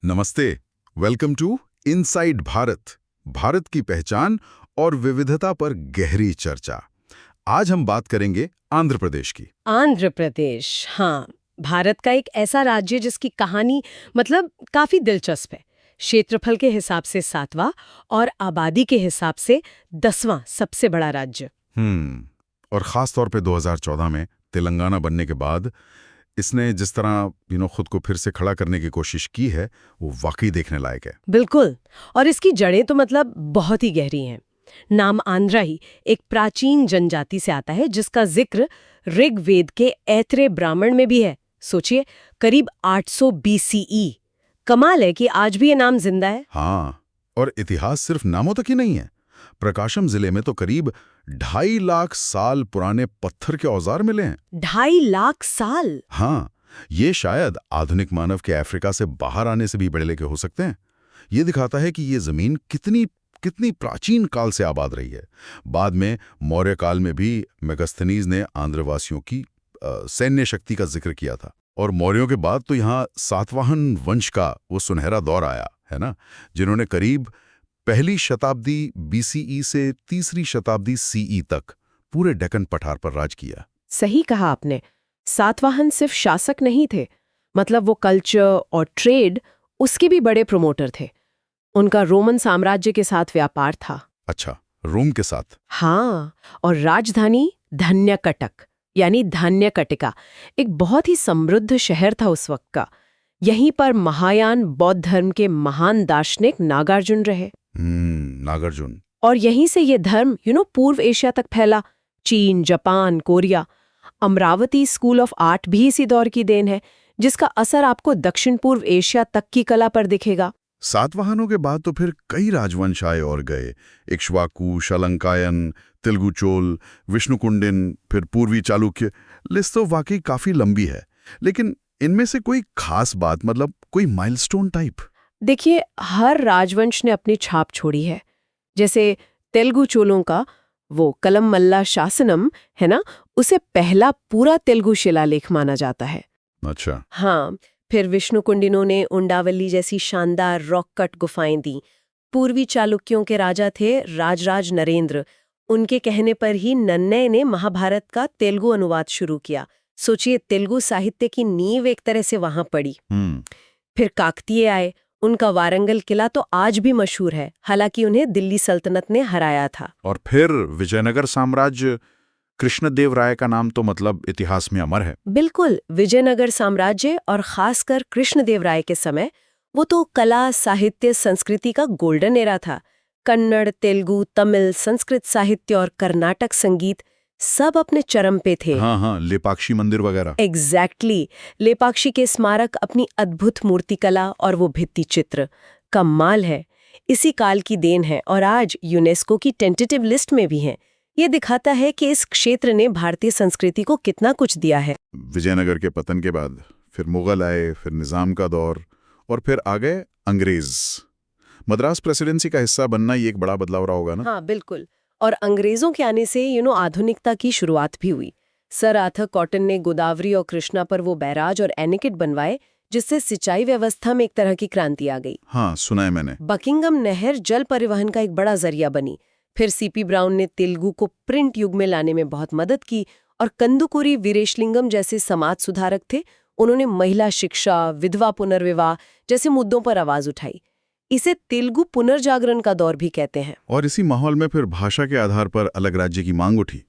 नमस्ते। Welcome to inside Bharat, Bharat की पहचान और विविधता पर गहरी चर्चा। आज हम बात करेंगे आंध्र प्रदेश की। आंध्र प्रदेश, हाँ, भारत का एक ऐसा राज्य जिसकी कहानी काफी दिलचस्प है। क्षेत्रफल के हिसाब से 7वां और आबादी के हिसाब से 10वां सबसे बड़ा राज्य। और खास तौर पे 2014 में तेलंगाना बनने के बाद इसने जिस तरह खुद को फिर से खड़ा करने की कोशिश की है, वो वाकई देखने लायक है। बिल्कुल, और इसकी जड़ें तो बहुत ही गहरी हैं। नाम आंध्रा ही एक प्राचीन जनजाति से आता है जिसका जिक्र ऋग्वेद के ऐत्रेय ब्राह्मण में भी है। सोचिए, करीब 800 BCE। कमाल है कि आज भी ये नाम जिंदा है। हाँ, और इतिहास सिर्फ नामों तक ही नहीं है। प्रकाशम जिले में तो करीब 2.5 लाख साल पुराने पत्थर के औजार मिले हैं। 2.5 लाख साल? हाँ, ये शायद आधुनिक मानव के अफ्रीका से बाहर आने से भी बड़े लेके हो सकते हैं। ये दिखाता है कि ये जमीन कितनी प्राचीन काल से आबाद रही है। बाद में मौर्य काल में भी मेगास्थनीज ने आंध्रवासियों की सैन्य शक्ति का जिक्र किया था। और मौर्यों के बाद तो यहाँ सातवाहन वंश का वो सुनहरा दौर आया है ना, जिन्होंने करीब 1ली शताब्दी BCE से 3री शताब्दी CE तक पूरे डेक्कन पठार पर राज किया। सही कहा आपने। सातवाहन सिर्फ शासक नहीं थे, वो कल्चर और ट्रेड उसके भी बड़े प्रमोटर थे। उनका रोमन साम्राज्य के साथ व्यापार था। अच्छा, रोम के साथ? हाँ, और राजधानी धन्यकटक यानी धान्यकटिका एक बहुत ही समृद्ध शहर था उस वक्त का। यहीं पर महायान बौद्ध धर्म के महान दार्शनिक नागार्जुन रहे। नागार्जुन। और यहीं से ये धर्म पूर्व एशिया तक फैला। चीन, Japan, Korea. Amravati school of art भी इसी दौर की देन है, जिसका असर आपको दक्षिण पूर्व एशिया तक की कला पर दिखेगा। सातवाहनों के बाद तो फिर कई राजवंश आए और गए। इक्ष्वाकु, शलंकायन, तेलुगु चोल, विष्णुकुंडिन, फिर पूर्वी चालुक्य। लिस्ट तो वाकई काफी लंबी है, लेकिन इनमें से कोई खास बात, कोई माइलस्टोन टाइप? देखिए, हर राजवंश ने अपनी छाप छोड़ी है। जैसे तेलुगु चोलों का वो कलमल्ला शासनम है ना, उसे पहला पूरा तेलुगु शिलालेख माना जाता है। अच्छा। हाँ, फिर विष्णुकुंडिनों ने उंडावली जैसी शानदार रॉक कट गुफाएं दी। पूर्वी चालुक्यों के राजा थे राजराज नरेंद्र। उनके कहने पर ही नन्नय ने महाभारत का तेलुगु अनुवाद शुरू किया। सोचिए, तेलुगु साहित्य की नींव एक तरह से वहां पड़ी। फिर काकतीय आए। उनका वारंगल किला तो आज भी मशहूर है, हालांकि उन्हें दिल्ली सल्तनत ने हराया था। और फिर विजयनगर साम्राज्य, कृष्णदेवराय का नाम तो इतिहास में अमर है। बिल्कुल, विजयनगर साम्राज्य और खासकर कृष्णदेवराय के समय वो तो कला, साहित्य, संस्कृति का गोल्डन एरा था। कन्नड़, तेलुगु, तमिल, संस्कृत साहित्य और कर्नाटक संगीत सब अपने चरम पे थे। हाँ, लेपाक्षी मंदिर वगैरह। एग्जैक्टली। लेपाक्षी के स्मारक, अपनी अद्भुत मूर्तिकला और वो भित्ति चित्र कमाल है। इसी काल की देन है और आज यूनेस्को की टेंटेटिव लिस्ट में भी है। ये दिखाता है कि इस क्षेत्र ने भारतीय संस्कृति को कितना कुछ दिया है। विजयनगर के पतन के बाद फिर मुगल आए, फिर निजाम का दौर, और फिर आ गए अंग्रेज। मद्रास प्रेसिडेंसी का हिस्सा बनना ये एक बड़ा बदलाव रहा होगा ना? हाँ, बिल्कुल। और अंग्रेजों के आने से आधुनिकता की शुरुआत भी हुई। सर आर्थर कॉटन ने गोदावरी और कृष्णा पर वो बैराज और एनीकट बनवाए, जिससे सिंचाई व्यवस्था में एक तरह की क्रांति आ गई। हाँ, सुना है मैंने। बकिंगम नहर जल परिवहन का एक बड़ा जरिया बनी। फिर CP ब्राउन ने तेलुगु को प्रिंट युग में लाने में बहुत मदद की, और कंदुकुरी वीरेशलिंगम जैसे समाज सुधारक थे। उन्होंने महिला शिक्षा, विधवा पुनर्विवाह जैसे मुद्दों पर आवाज उठाई। इसे तेलुगु पुनर्जागरण का दौर भी कहते हैं। और इसी माहौल में फिर भाषा के आधार पर अलग राज्य की मांग उठी।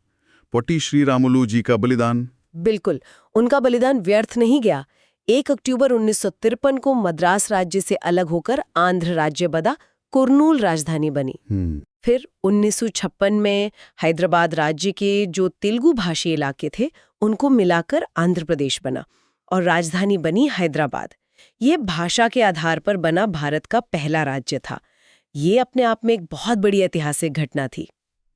पोटी श्रीरामुलु जी का बलिदान। बिल्कुल, उनका बलिदान व्यर्थ नहीं गया। 1 अक्टूबर 1953 को मद्रास राज्य से अलग होकर आंध्र राज्य बना, कुर्नूल राजधानी बनी। फिर 1956 में हैदराबाद राज्य के जो तेलुगु भाषी इलाके थे उनको मिलाकर आंध्र प्रदेश बना और राजधानी बनी हैदराबाद। ये भाषा के आधार पर बना भारत का पहला राज्य था। ये अपने आप में एक बहुत बड़ी ऐतिहासिक घटना थी।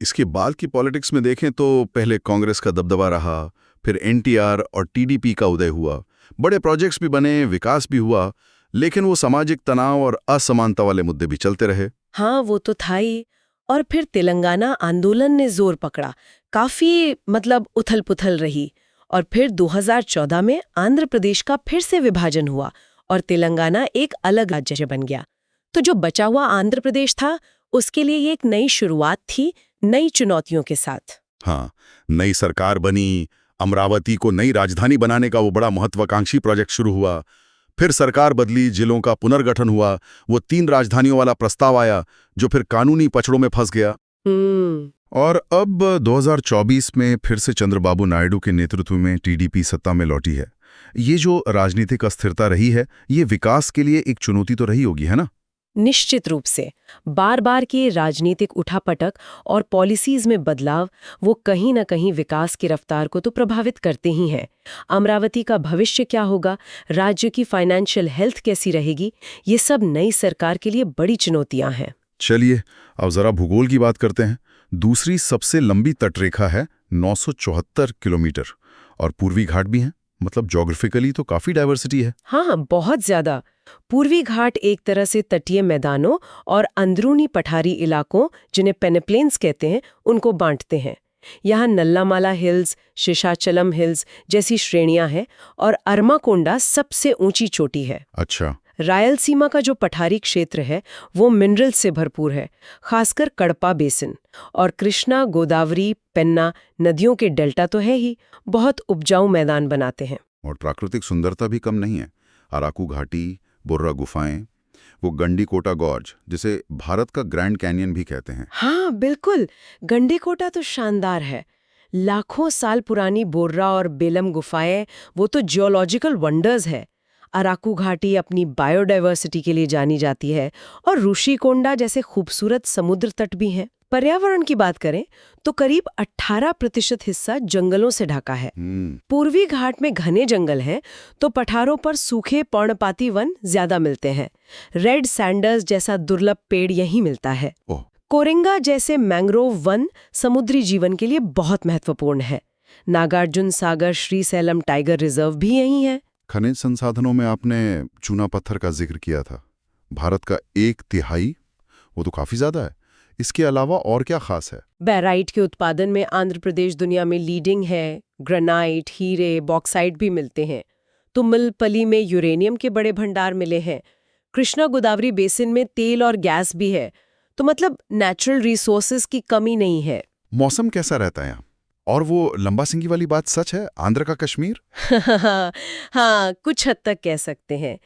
इसके बाद की पॉलिटिक्स में देखें तो पहले कांग्रेस का दबदबा रहा, फिर NTR और TDP का उदय हुआ। बड़े प्रोजेक्ट्स भी बने, विकास भी हुआ, लेकिन वो सामाजिक तनाव और असमानता वाले मुद्दे भी चलते रहे। हाँ, वो तो था ही। और फिर तेलंगाना आंदोलन ने जोर पकड़ा। काफी उथल पुथल रही। और फिर 2014 में आंध्र प्रदेश का फिर से विभाजन हुआ और तेलंगाना एक अलग राज्य बन गया। तो जो बचा हुआ आंध्र प्रदेश था, उसके लिए ये एक नई शुरुआत थी, नई चुनौतियों के साथ। हाँ, नई सरकार बनी, अमरावती को नई राजधानी बनाने का वो बड़ा महत्वाकांक्षी प्रोजेक्ट शुरू हुआ। फिर सरकार बदली, जिलों का पुनर्गठन हुआ, वो 3 राजधानियों वाला प्रस्ताव आया, जो फिर कानूनी पचड़ों में फंस गया। और अब 2024 में फिर से चंद्रबाबू नायडू के नेतृत्व में टीडीपी सत्ता में लौटी है। ये जो राजनीतिक अस्थिरता रही है, ये विकास के लिए एक चुनौती तो रही होगी, है ना? निश्चित रूप से बार बार की राजनीतिक उठापटक और पॉलिसीज में बदलाव वो कहीं न कहीं विकास की रफ्तार को तो प्रभावित करते ही हैं। अमरावती का भविष्य क्या होगा, राज्य की फाइनेंशियल हेल्थ कैसी रहेगी, ये सब नई सरकार के लिए बड़ी चुनौतियां हैं। चलिए अब जरा भूगोल की बात करते हैं। दूसरी सबसे लंबी तटरेखा है 974 किलोमीटर, और पूर्वी घाट भी हैं। मतलब ज्योग्राफिकली तो काफी डाइवर्सिटी है। हाँ, बहुत ज्यादा। पूर्वी घाट एक तरह से तटीय मैदानों और अंदरूनी पठारी इलाकों, जिन्हें पेनेप्लेन्स कहते हैं, उनको बांटते हैं। यहाँ नल्लामाला हिल्स, शेषाचलम हिल्स जैसी श्रेणियां हैं, और अरमाकोंडा सबसे ऊंची चोटी है। अच्छा। रायलसीमा का जो पठारी क्षेत्र है वो मिनरल से भरपूर है, खासकर कडपा बेसिन। और कृष्णा, गोदावरी, पेन्ना नदियों के डेल्टा तो है ही, बहुत उपजाऊ मैदान बनाते हैं। और प्राकृतिक सुंदरता भी कम नहीं है। अराकू घाटी, बुर्रा गुफाएं, वो गंडीकोटा गॉर्ज, जिसे भारत का ग्रैंड कैनियन भी कहते हैं। हाँ बिल्कुल, गंडीकोटा तो शानदार है। लाखों साल पुरानी बोर्रा और बेलम गुफाएं, वो तो जियोलॉजिकल वंडर्स है। अराकू घाटी अपनी बायोडायवर्सिटी के लिए जानी जाती है, और ऋषिकोंडा जैसे खूबसूरत समुद्र तट भी हैं। पर्यावरण की बात करें तो करीब 18% हिस्सा जंगलों से ढका है। पूर्वी घाट में घने जंगल हैं, तो पठारों पर सूखे पर्णपाती वन ज्यादा मिलते हैं। रेड सैंडर्स जैसा दुर्लभ पेड़ यहीं मिलता है। कोरिंगा जैसे मैंग्रोव वन समुद्री जीवन के लिए बहुत महत्वपूर्ण है। नागार्जुन सागर श्रीशैलम टाइगर रिजर्व भी यहीं है। खनिज संसाधनों में आपने चूना पत्थर का जिक्र किया था। भारत का 1/3, वो तो काफी ज्यादा है। इसके अलावा और क्या खास है? बैराइट के उत्पादन में आंध्र प्रदेश दुनिया में लीडिंग है। ग्रेनाइट, हीरे, बॉक्साइट भी मिलते हैं। तुमलपली में यूरेनियम के बड़े भंडार मिले हैं। कृष्णा गोदावरी बेसिन में तेल और गैस भी है। तो मतलब नेचुरल रिसोर्सेज की कमी नहीं है। मौसम कैसा रहता है यहाँ? और वो लंबा सिंगी वाली बात सच है, आंध्र का कश्मीर? हाँ, कुछ हद तक कह सकते हैं।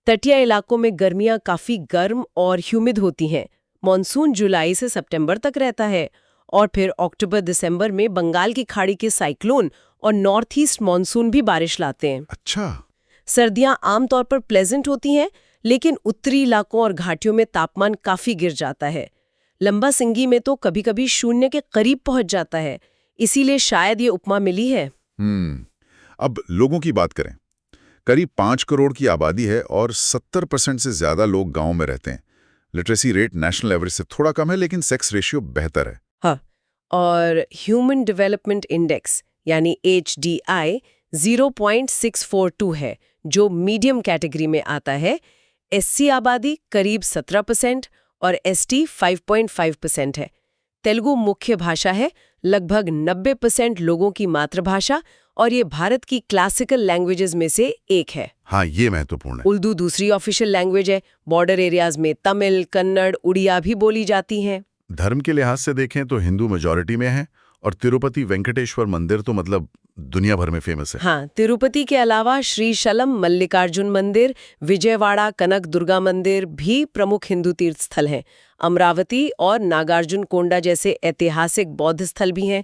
तटीय इलाकों में गर्मियां काफी गर्म और ह्यूमिड होती हैं। मॉनसून जुलाई से सितंबर तक रहता है, और फिर अक्टूबर-दिसंबर में बंगाल की खाड़ी के साइक्लोन और नॉर्थ ईस्ट मॉनसून भी बारिश लाते हैं। अच्छा। सर्दियां आमतौर पर प्लेजेंट होती हैं, लेकिन उत्तरी इलाकों और घाटियों में तापमान काफी गिर जाता है। लंबा सिंगी में तो कभी-कभी 0 के करीब पहुंच जाता है। इसीलिए शायद ये उपमा मिली है। अब लोगों की बात करें। करीब 5 करोड़ की आबादी है, और 70% से ज्यादा लोग गांव में रहते हैं। लिटरेसी रेट नेशनल एवरेज से थोड़ा कम है, लेकिन सेक्स रेशियो बेहतर है। हाँ, और ह्यूमन डेवलपमेंट इंडेक्स यानी HDI 0.642 है, जो मीडियम कैटेगरी में आता है। SC आबादी करीब 17% और ST 5.5% है। तेलुगु मुख्य भाषा है, लगभग 90% लोगों की मातृभाषा, और ये भारत की क्लासिकल लैंग्वेजेस में से एक है। हाँ, ये महत्वपूर्ण है। उर्दू दूसरी ऑफिशियल लैंग्वेज है। बॉर्डर एरियाज में तमिल, कन्नड़, उड़िया भी बोली जाती हैं। धर्म के लिहाज से देखें तो हिंदू मेजॉरिटी में है, और तिरुपति वेंकटेश्वर मंदिर तो मतलब दुनिया भर में फेमस है। हाँ, तिरुपति के अलावा श्रीशैलम मल्लिकार्जुन मंदिर, विजयवाड़ा कनक दुर्गा मंदिर भी प्रमुख हिंदू तीर्थ स्थल हैं। अमरावती और नागार्जुन कोंडा जैसे ऐतिहासिक बौद्ध स्थल भी हैं।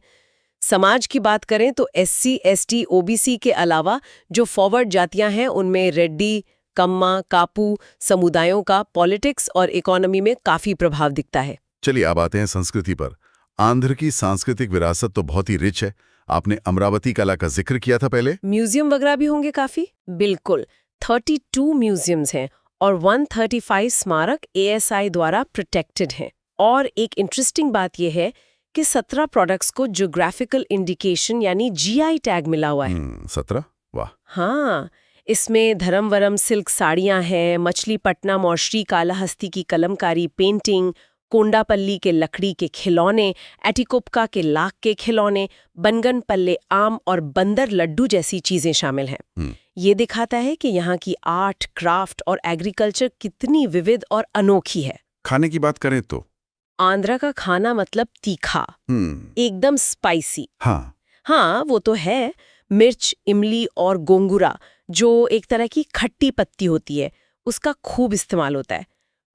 समाज की बात करें तो SC, ST, OBC के अलावा जो फॉरवर्ड जातियां हैं, उनमें रेड्डी, कम्मा, कापू समुदायों का पॉलिटिक्स और इकोनॉमी में काफी प्रभाव दिखता है। चलिए अब आते हैं संस्कृति पर। आंध्र की सांस्कृतिक विरासत तो बहुत ही रिच है। आपने अमरावती कला का जिक्र किया था पहले। म्यूजियम वगैरह भी होंगे काफी? बिल्कुल, 32 म्यूजियम्स हैं, और 135 स्मारक ASI द्वारा प्रोटेक्टेड हैं। और एक इंटरेस्टिंग बात यह है कि 17 प्रोडक्ट्स को ज्योग्राफिकल इंडिकेशन यानी GI टैग मिला हुआ है। 17? वाह। हाँ, इसमें धर्मवरम सिल्क साड़ियां हैं, मछलीपट्टनम और श्री कालाहस्ती की कलमकारी पेंटिंग, कोंडापल्ली के लकड़ी के खिलौने, एटिकोपका के लाख के खिलौने, बनगनपल्ले आम और बंदर लड्डू जैसी चीजें शामिल हैं। ये दिखाता है कि यहाँ की आर्ट, क्राफ्ट और एग्रीकल्चर कितनी विविध और अनोखी है। खाने की बात करें तो आंध्रा का खाना मतलब तीखा, एकदम स्पाइसी। हाँ, वो तो है। मिर्च, इमली और गोंगुरा, जो एक तरह की खट्टी पत्ती होती है, उसका खूब इस्तेमाल होता है।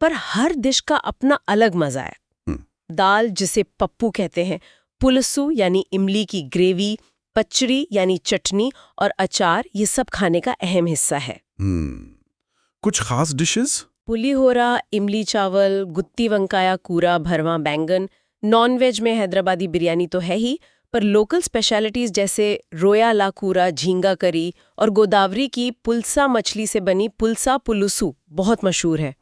पर हर डिश का अपना अलग मजा है। दाल, जिसे पप्पू कहते हैं, पुलसू यानी इमली की ग्रेवी, पचड़ी यानी चटनी और अचार, ये सब खाने का अहम हिस्सा है। कुछ खास डिशेस? पुलिहोरा, इमली चावल, गुत्ती वंकाया कूरा, भरवा बैंगन। नॉनवेज में हैदराबादी बिरयानी तो है ही, पर लोकल स्पेशलिटीज जैसे रोया ला कूरा, झींगा करी और गोदावरी की पुलसा मछली से बनी पुलसा पुलुसू बहुत मशहूर है।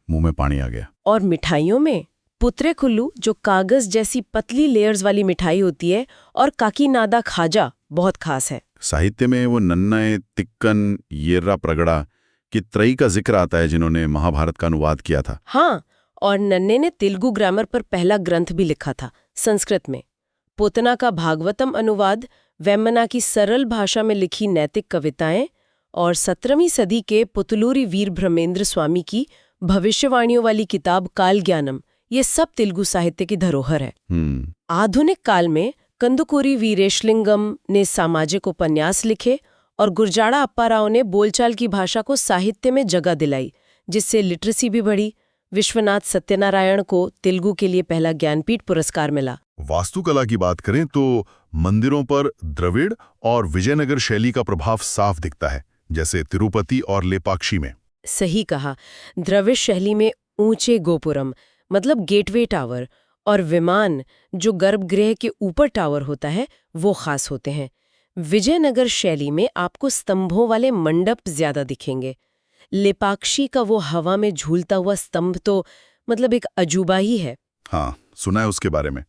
मुंह में पानी आ गया। और मिठाइयों में पुत्रे कुल्लू, जो कागज जैसी पतली लेयर्स वाली मिठाई होती है, और काकीनाडा खाजा बहुत खास है। साहित्य में वो नन्नय, तिक्कन, येर्रा प्रगड़ा की त्रयी का जिक्र आता है, जिन्होंने महाभारत का अनुवाद किया था। हाँ, और नन्ने ने तेलुगु ग्रामर पर पहला ग्रंथ भी लिखा था संस्कृत में। पोतना का भागवतम अनुवाद, वेम्मना की सरल भाषा में लिखी नैतिक कविताएं और 17वीं सदी के पुतलूरी वीर ब्रह्मेंद्र स्वामी की भविष्यवाणियों वाली किताब काल ज्ञानम, ये सब तेलुगु साहित्य की धरोहर है। आधुनिक काल में कंदुकूरी वीरेशलिंगम ने सामाजिक उपन्यास लिखे और गुरजाड़ा अप्पा राव ने बोलचाल की भाषा को साहित्य में जगह दिलाई, जिससे लिटरेसी भी बढ़ी। विश्वनाथ सत्यनारायण को तेलुगु के लिए पहला ज्ञानपीठ पुरस्कार मिला। वास्तुकला की बात करें तो मंदिरों पर द्रविड़ और विजयनगर शैली का प्रभाव साफ दिखता है, जैसे तिरुपति और लेपाक्षी में। सही कहा। द्रविड़ शैली में ऊंचे गोपुरम मतलब गेटवे टावर और विमान, जो गर्भगृह के ऊपर टावर होता है, वो खास होते हैं। विजयनगर शैली में आपको स्तंभों वाले मंडप ज्यादा दिखेंगे। लेपाक्षी का वो हवा में झूलता हुआ स्तंभ तो मतलब एक अजूबा ही है। हाँ, सुना है उसके बारे में।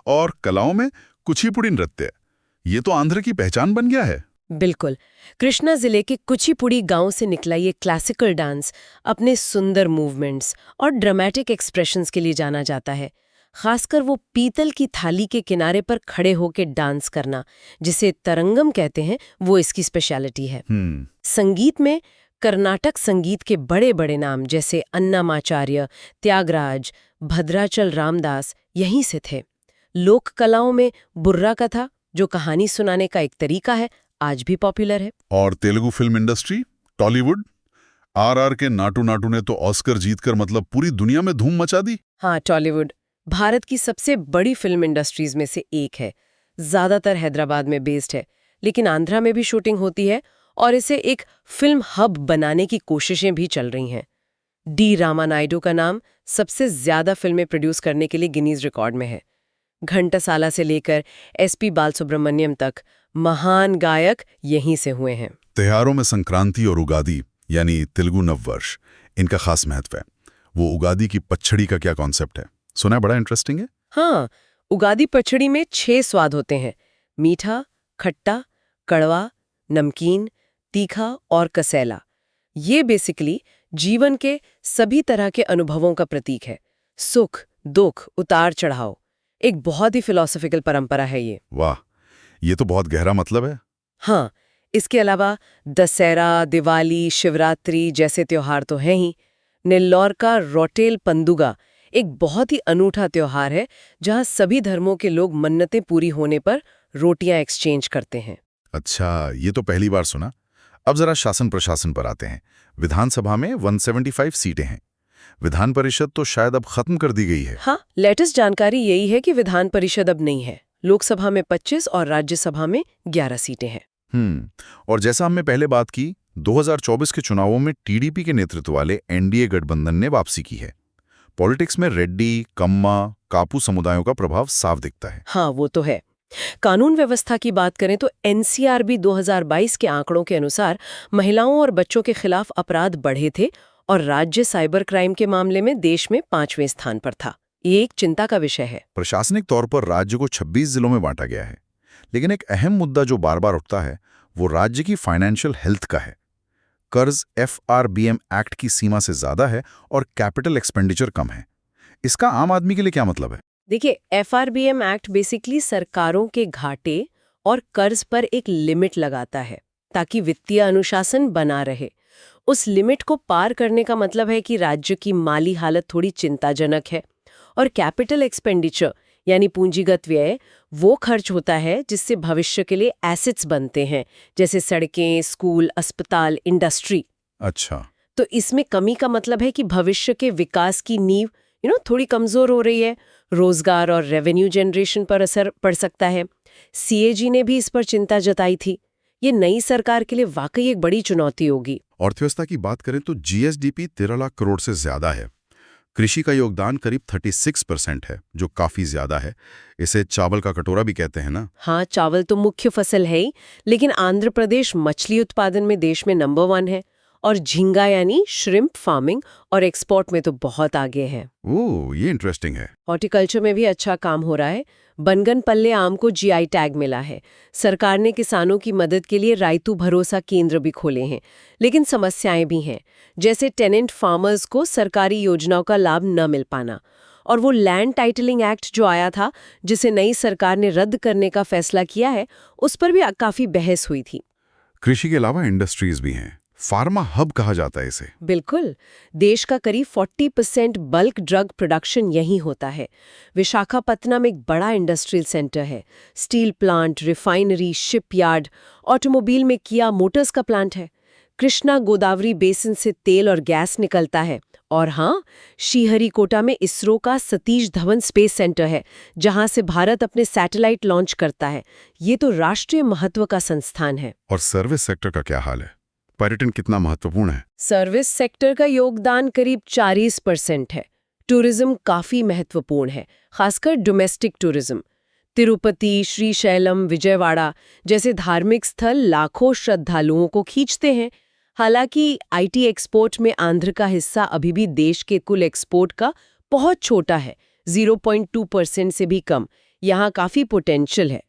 और कलाओं में कुचिपुड़ी नृत्य, ये तो आंध्र की पहचान बन गया है। बिल्कुल। कृष्णा जिले के कुचिपुड़ी गांव से निकला ये क्लासिकल डांस अपने सुंदर मूवमेंट्स और ड्रामेटिक एक्सप्रेशंस के लिए जाना जाता है। खासकर वो पीतल की थाली के किनारे पर खड़े होकर डांस करना, जिसे तरंगम कहते हैं, वो इसकी स्पेशलिटी है। संगीत में कर्नाटक संगीत के बड़े बड़े नाम जैसे अन्नामाचार्य, त्यागराज, भद्राचल रामदास यहीं से थे। लोक कलाओं में बुर्रा कथा, जो कहानी सुनाने का एक तरीका है, आज भी पॉपुलर है। और Telugu film industry, Tollywood, RR के नाटू नाटू ने तो ऑस्कर जीतकर मतलब पूरी दुनिया में धूम मचा दी। हाँ, टॉलीवुड भारत की सबसे बड़ी फिल्म इंडस्ट्रीज में से एक है। ज्यादातर हैदराबाद में बेस्ड है, लेकिन आंध्रा में भी शूटिंग होती है और इसे एक फिल्म हब बनाने की कोशिशें भी चल रही हैं। डी रामानायडू का नाम सबसे ज्यादा फिल्में प्रोड्यूस करने के लिए गिनीज रिकॉर्ड में है। घंटासाला से लेकर एसपी बालसुब्रमण्यम तक महान गायक यहीं से हुए हैं। त्योहारों में संक्रांति और उगादी यानी तेलुगु नववर्ष, इनका खास महत्व है। वो उगादी की पचड़ी का क्या कॉन्सेप्ट है, सुना है, बड़ा इंटरेस्टिंग है। हाँ, उगादी पचड़ी में 6 स्वाद होते हैं: मीठा, खट्टा, कड़वा, नमकीन, तीखा और कसैला। ये बेसिकली जीवन के सभी तरह के अनुभवों का प्रतीक है। सुख, दुख, उतार चढ़ाव, एक बहुत ही फिलॉसफिकल परंपरा है ये। वाह, ये तो बहुत गहरा मतलब है। हाँ, इसके अलावा दशहरा, दिवाली, शिवरात्रि जैसे त्योहार तो हैं ही। नेल्लौर का रोटेल पंदुगा एक बहुत ही अनूठा त्योहार है, जहां सभी धर्मों के लोग मन्नतें पूरी होने पर रोटियां एक्सचेंज करते हैं। अच्छा, ये तो पहली बार सुना। अब जरा शासन प्रशासन पर आते हैं। विधानसभा में 175 सीटें हैं। विधान परिषद तो शायद अब खत्म कर दी गई है। हाँ, लेटेस्ट जानकारी यही है कि विधान परिषद अब नहीं है। लोकसभा में 25 और राज्यसभा में 11 सीटें हैं। और जैसा हमने पहले बात की, 2024 के चुनावों में टीडीपी के नेतृत्व वाले एनडीए गठबंधन ने वापसी की है। पॉलिटिक्स में रेड्डी, कम्मा, कापू समुदायों का प्रभाव साफ दिखता है। हाँ, वो तो है। कानून व्यवस्था की बात करें तो एनसीआरबी 2022 के आंकड़ों के अनुसार महिलाओं और बच्चों के खिलाफ अपराध बढ़े थे और राज्य साइबर क्राइम के मामले में देश में 5वें स्थान पर था। ये एक चिंता का विषय है। प्रशासनिक तौर पर राज्य को 26 जिलों में बांटा गया है, लेकिन एक अहम मुद्दा जो बार बार उठता है वो राज्य की फाइनेंशियल हेल्थ का है। कर्ज FRBM एक्ट की सीमा से ज्यादा है और कैपिटल एक्सपेंडिचर कम है। इसका आम आदमी के लिए क्या मतलब है? देखिए, FRBM एक्ट बेसिकली सरकारों के घाटे और कर्ज पर एक लिमिट लगाता है ताकि वित्तीय अनुशासन बना रहे। उस लिमिट को पार करने का मतलब है कि राज्य की माली हालत थोड़ी चिंताजनक है और कैपिटल एक्सपेंडिचर यानी पूंजीगत व्यय वो खर्च होता है जिससे भविष्य के लिए एसेट्स बनते हैं, जैसे सड़कें, स्कूल, अस्पताल, इंडस्ट्री। अच्छा। तो इसमें कमी का मतलब है कि भविष्य के विकास की नींव थोड़ी कमजोर हो रही है। रोजगार और रेवेन्यू जनरेशन पर असर पड़ सकता है। CAG ने भी इस पर चिंता जताई थी। ये नई सरकार के लिए वाकई एक बड़ी चुनौती होगी। अर्थव्यवस्था की बात करें तो GSDP 13 लाख करोड़ से ज्यादा है। कृषि का योगदान करीब 36% है, जो काफी ज्यादा है। इसे चावल का कटोरा भी कहते हैं ना? हाँ, चावल तो मुख्य फसल है ही, लेकिन आंध्र प्रदेश मछली उत्पादन में देश में नंबर 1 है और झींगा यानी श्रिम्प फार्मिंग और एक्सपोर्ट में तो बहुत आगे है। ओह, ये इंटरेस्टिंग है। हॉर्टिकल्चर में भी अच्छा काम हो रहा है। बनगनपल्ले आम को GI टैग मिला है। सरकार ने किसानों की मदद के लिए रायतू भरोसा केंद्र भी खोले हैं, लेकिन समस्याएं भी हैं, जैसे टेनेंट फार्मर्स को सरकारी योजनाओं का लाभ न मिल पाना। और वो लैंड टाइटलिंग एक्ट जो आया था, जिसे नई सरकार ने रद्द करने का फैसला किया है, उस पर भी काफी बहस हुई थी। कृषि के अलावा इंडस्ट्रीज भी हैं। फार्मा हब कहा जाता है इसे। बिल्कुल। देश का करीब 40% बल्क ड्रग प्रोडक्शन यहीं होता है। विशाखापत्तनम एक बड़ा इंडस्ट्रियल सेंटर है। Steel plant, refinery, shipyard, automobile में किया मोटर्स का प्लांट है। कृष्णा गोदावरी बेसिन से तेल और गैस निकलता है। और हाँ, श्रीहरिकोटा में इसरो का सतीश धवन स्पेस सेंटर है, जहां से भारत अपने सैटेलाइट लॉन्च करता है। ये तो राष्ट्रीय महत्व का संस्थान है। और सर्विस सेक्टर का क्या हाल है? पर्यटन कितना महत्वपूर्ण है? सर्विस सेक्टर का योगदान करीब 40% है। टूरिज्म काफी महत्वपूर्ण है, खासकर डोमेस्टिक टूरिज्म। तिरुपति, श्रीशैलम, विजयवाड़ा जैसे धार्मिक स्थल लाखों श्रद्धालुओं को खींचते हैं। हालांकि IT एक्सपोर्ट में आंध्र का हिस्सा अभी भी देश के कुल एक्सपोर्ट का बहुत छोटा है, 0.2% से भी कम। यहाँ काफी पोटेंशियल है।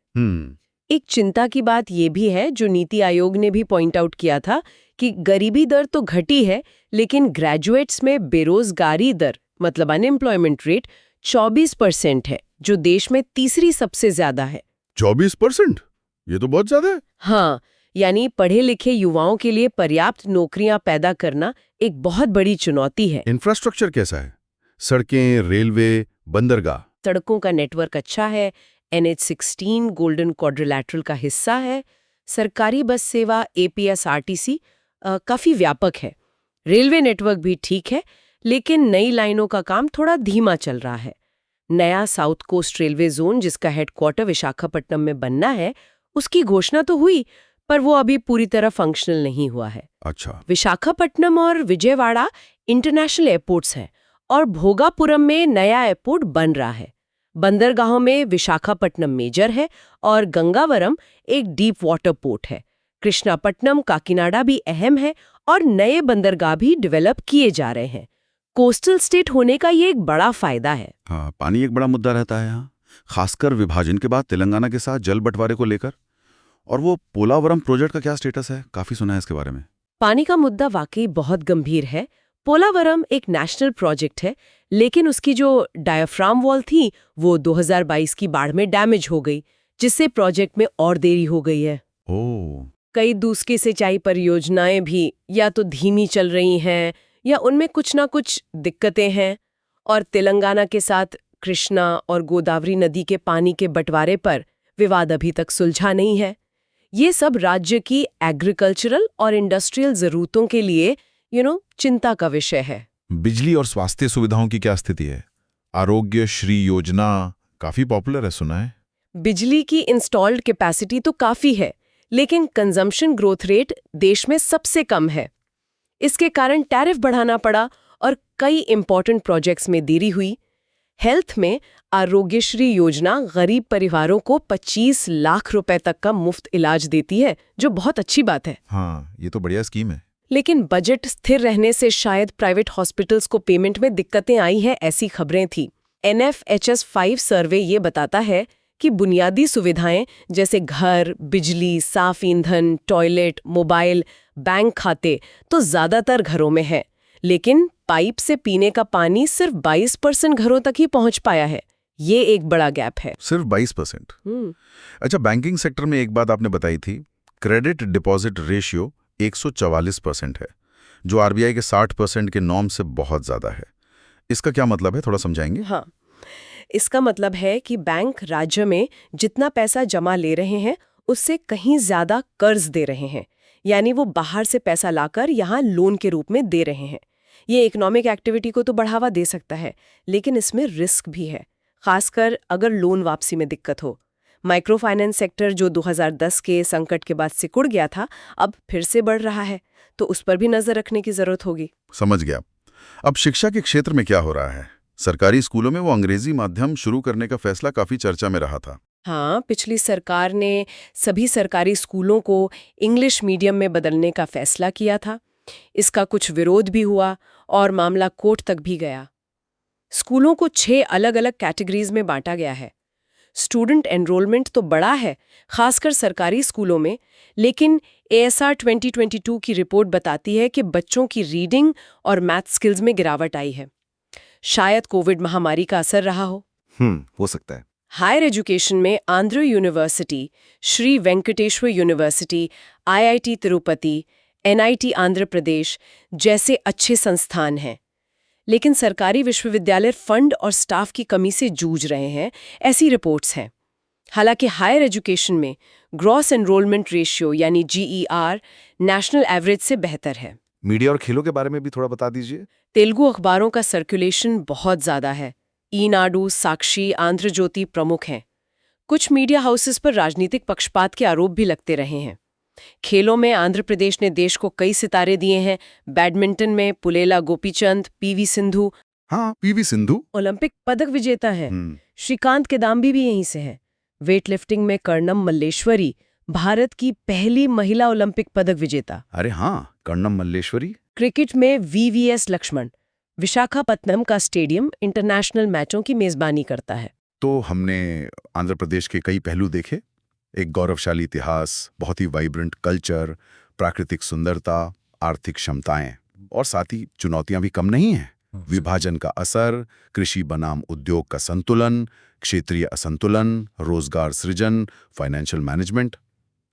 एक चिंता की बात ये भी है, जो नीति आयोग ने भी पॉइंट आउट किया था, कि गरीबी दर तो घटी है, लेकिन ग्रेजुएट्स में बेरोजगारी दर मतलब अनएम्प्लॉयमेंट रेट 24% है, जो देश में तीसरी सबसे ज्यादा है। 24%? ये तो बहुत ज्यादा है। हाँ, यानी पढ़े लिखे युवाओं के लिए पर्याप्त नौकरियां पैदा करना एक बहुत बड़ी चुनौती है। इंफ्रास्ट्रक्चर कैसा है? सड़कें, रेलवे, बंदरगाह? सड़कों का नेटवर्क अच्छा है। NH16 गोल्डन क्वाड्रिलैटरल का हिस्सा है। सरकारी बस सेवा APSRTC काफी व्यापक है। रेलवे नेटवर्क भी ठीक है, लेकिन नई लाइनों का काम थोड़ा धीमा चल रहा है। नया साउथ कोस्ट रेलवे जोन, जिसका हेडक्वार्टर विशाखापट्टनम में बनना है, उसकी घोषणा तो हुई, पर वो अभी पूरी तरह फंक्शनल नहीं हुआ है। अच्छा। विशाखापट्टनम और विजयवाड़ा इंटरनेशनल एयरपोर्ट्स हैं और भोगापुरम में नया एयरपोर्ट बन रहा है। बंदरगाहों में विशाखापट्टनम मेजर है और गंगावरम एक डीप वाटर पोर्ट है। कृष्णापट्टनम, काकीनाडा भी अहम है और नए बंदरगाह भी डेवलप किए जा रहे हैं। कोस्टल स्टेट होने का ये एक बड़ा फायदा है। हाँ, पानी एक बड़ा मुद्दा रहता है यहाँ, खासकर विभाजन के बाद तेलंगाना के साथ जल बंटवारे को लेकर। और वो पोलावरम प्रोजेक्ट का क्या स्टेटस है? काफी सुना है इसके बारे में। पानी का मुद्दा वाकई बहुत गंभीर है। पोलावरम एक नेशनल प्रोजेक्ट है, लेकिन उसकी जो डायाफ्राम वॉल थी वो 2022 की बाढ़ में डैमेज हो गई, जिससे प्रोजेक्ट में और देरी हो गई है। ओह। कई दूसरी सिंचाई परियोजनाएं भी या तो धीमी चल रही हैं या उनमें कुछ ना कुछ दिक्कतें हैं। और तेलंगाना के साथ कृष्णा और गोदावरी नदी के पानी के बंटवारे पर विवाद अभी तक सुलझा नहीं है। ये सब राज्य की एग्रीकल्चरल और इंडस्ट्रियल जरूरतों के लिए चिंता का विषय है। बिजली और स्वास्थ्य सुविधाओं की क्या स्थिति है? आरोग्य श्री योजना काफी पॉपुलर है, सुना है। बिजली की इंस्टॉल्ड कैपेसिटी तो काफी है, लेकिन कंजम्पशन ग्रोथ रेट देश में सबसे कम है। इसके कारण टैरिफ बढ़ाना पड़ा और कई इंपॉर्टेंट प्रोजेक्ट्स में देरी हुई। हेल्थ में आरोग्यश्री योजना गरीब परिवारों को 25 लाख रुपए तक का मुफ्त इलाज देती है, जो बहुत अच्छी बात है। हाँ, ये तो बढ़िया स्कीम है। लेकिन बजट स्थिर रहने से शायद प्राइवेट हॉस्पिटल्स को पेमेंट में दिक्कतें आई हैं, ऐसी खबरें थी। NFHS 5 सर्वे ये बताता है कि बुनियादी सुविधाएं जैसे घर, बिजली, साफ ईंधन, टॉयलेट, मोबाइल, बैंक खाते तो ज्यादातर घरों में है, लेकिन पाइप से पीने का पानी सिर्फ 22% घरों तक ही पहुंच पाया है। ये एक बड़ा गैप है। सिर्फ 22%। अच्छा, बैंकिंग सेक्टर में एक बात आपने बताई थी, क्रेडिट डिपॉजिट रेशियो 144% है, जो आरबीआई के 60% के नॉर्म से बहुत ज्यादा है। इसका क्या मतलब है, थोड़ा समझाएंगे? हाँ, इसका मतलब है कि बैंक राज्य में जितना पैसा जमा ले रहे हैं उससे कहीं ज्यादा कर्ज दे रहे हैं, यानी वो बाहर से पैसा लाकर यहाँ लोन के रूप में दे रहे हैं। ये इकोनॉमिक एक्टिविटी को तो बढ़ावा दे सकता है, लेकिन इसमें रिस्क भी है, खासकर अगर लोन वापसी में दिक्कत हो। माइक्रो फाइनेंस सेक्टर जो 2010 के संकट के बाद सिकुड़ गया था, अब फिर से बढ़ रहा है, तो उस पर भी नजर रखने की जरूरत होगी। समझ गया। अब शिक्षा के क्षेत्र में क्या हो रहा है? सरकारी स्कूलों में वो अंग्रेजी माध्यम शुरू करने का फैसला काफी चर्चा में रहा था। हाँ, पिछली सरकार ने सभी सरकारी स्कूलों को इंग्लिश मीडियम में बदलने का फैसला किया था। इसका कुछ विरोध भी हुआ और मामला कोर्ट तक भी गया। स्कूलों को 6 अलग-अलग कैटेगरीज में बांटा गया है। स्टूडेंट एनरोलमेंट तो बड़ा है, खासकर सरकारी स्कूलों में, लेकिन ASR 2022 की रिपोर्ट बताती है कि बच्चों की रीडिंग और मैथ स्किल्स में गिरावट आई है। शायद कोविड महामारी का असर रहा हो। हो सकता है। हायर एजुकेशन में Andhra university, Shri Venkateswara university, IIT Tirupati, NIT Andhra Pradesh जैसे अच्छे संस्थान हैं, लेकिन सरकारी विश्वविद्यालय फंड और स्टाफ की कमी से जूझ रहे हैं, ऐसी रिपोर्ट्स हैं। हालांकि हायर एजुकेशन में ग्रॉस एनरोलमेंट रेशियो यानी GER नेशनल एवरेज से बेहतर है। मीडिया और खेलों के बारे में भी थोड़ा बता दीजिए। तेलुगु अखबारों का सर्कुलेशन बहुत ज्यादा है। ईनाडु, साक्षी, आंध्र ज्योति प्रमुख हैं। कुछ मीडिया हाउसेस पर राजनीतिक पक्षपात के आरोप भी लगते रहे हैं। खेलों में आंध्र प्रदेश ने देश को कई सितारे दिए हैं। बैडमिंटन में पुलेला गोपीचंद, PV सिंधु। हाँ, PV सिंधु ओलंपिक पदक विजेता है। श्रीकांत किदाम्बी भी यहीं से है। वेटलिफ्टिंग में कर्णम मल्लेश्वरी, भारत की पहली महिला ओलंपिक पदक विजेता। अरे हाँ, कर्णम मल्लेश्वरी। क्रिकेट में VVS लक्ष्मण, विशाखापत्तनम का स्टेडियम इंटरनेशनल मैचों की मेजबानी करता है। तो हमने आंध्र प्रदेश के कई पहलू देखे, एक गौरवशाली इतिहास, बहुत ही वाइब्रेंट कल्चर, प्राकृतिक सुंदरता, आर्थिक क्षमताएं, और साथ ही चुनौतियां भी कम नहीं हैं। विभाजन का असर, कृषि बनाम उद्योग का संतुलन, क्षेत्रीय असंतुलन, रोजगार सृजन, फाइनेंशियल मैनेजमेंट,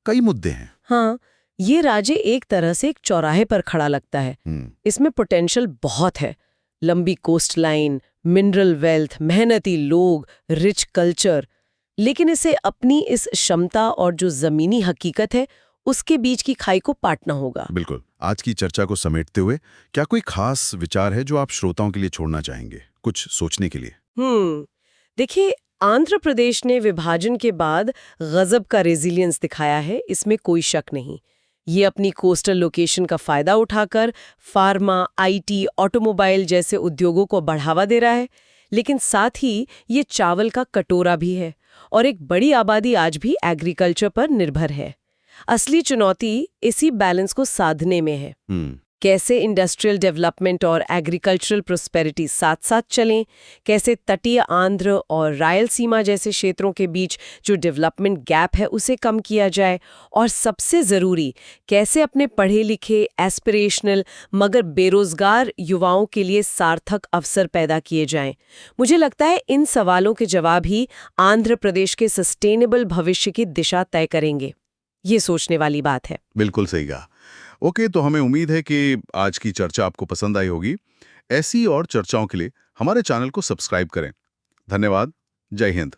कई मुद्दे हैं। हाँ, ये राज्य एक तरह से एक चौराहे पर खड़ा लगता है। इसमें पोटेंशियल बहुत है। लंबी कोस्ट लाइन, मिनरल वेल्थ, मेहनती लोग, रिच कल्चर, लेकिन इसे अपनी इस क्षमता और जो जमीनी हकीकत है उसके बीच की खाई को पाटना होगा। बिल्कुल। आज की चर्चा को समेटते हुए क्या कोई खास विचार है जो आप श्रोताओं के लिए छोड़ना चाहेंगे, कुछ सोचने के लिए? देखिए, आंध्र प्रदेश ने विभाजन के बाद गजब का रेजिलियंस दिखाया है, इसमें कोई शक नहीं। ये अपनी कोस्टल लोकेशन का फायदा उठाकर फार्मा, IT, ऑटोमोबाइल जैसे उद्योगों को बढ़ावा दे रहा है, लेकिन साथ ही ये चावल का कटोरा भी है और एक बड़ी आबादी आज भी एग्रीकल्चर पर निर्भर है। असली चुनौती इसी बैलेंस को साधने में है। कैसे इंडस्ट्रियल डेवलपमेंट और एग्रीकल्चरल प्रोस्पेरिटी साथ साथ चलें, कैसे तटीय आंध्र और रायलसीमा जैसे क्षेत्रों के बीच जो डेवलपमेंट गैप है उसे कम किया जाए, और सबसे ज़रूरी कैसे अपने पढ़े लिखे, एस्पिरेशनल मगर बेरोजगार युवाओं के लिए सार्थक अवसर पैदा किए जाएं। मुझे लगता है इन सवालों के जवाब ही आंध्र प्रदेश के सस्टेनेबल भविष्य की दिशा तय करेंगे। ये सोचने वाली बात है। बिल्कुल सही कहा। ओके, तो हमें उम्मीद है कि आज की चर्चा आपको पसंद आई होगी। ऐसी और चर्चाओं के लिए हमारे चैनल को सब्सक्राइब करें। धन्यवाद। जय हिंद।